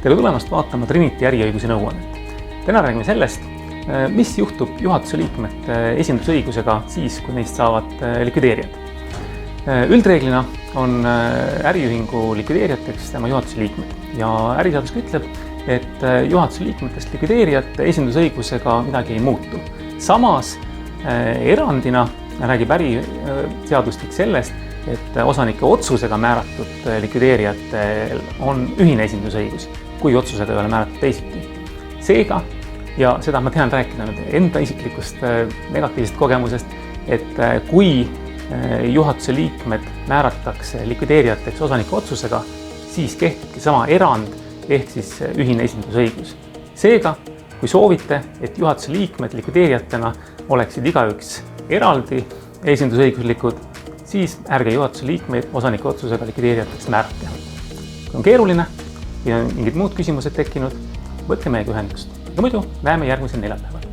Tere tulemast vaatama Trinity äriõiguse nõuannet. Täna räägime sellest, mis juhtub juhatuse liikmete esindusõigusega siis, kui neist saavad likvideerijad. Üldreeglina on äriühingu likvideerijateks tema juhatuse liikmed ja äriseadus ütleb, et juhatuse liikmetest likvideerijate esindusõigusega midagi ei muutu. Samas erandina räägib äriseadustik sellest, et osanike otsusega määratud likvideerijatel on ühine esindusõigus, kui otsusega ei ole määratud teisiti. Seega, ja seda ma tean rääkida enda isiklikust negatiivsest kogemusest, et kui juhatuse liikmed määratakse likvideerijateks osanike otsusega, siis kehtibki sama erand ehk siis ühine esindusõigus. Seega, kui soovite, et juhatuse liikmed likvideerijatena oleksid igaüks eraldi esindusõiguslikud, siis ärge juhatuse liikmeid osanike otsusega likvideerijateks määrake. Kui on keeruline ja mingid muud küsimused tekkinud, võtke meiega ühendust. Aga muidu näeme järgmisel neljapäeval.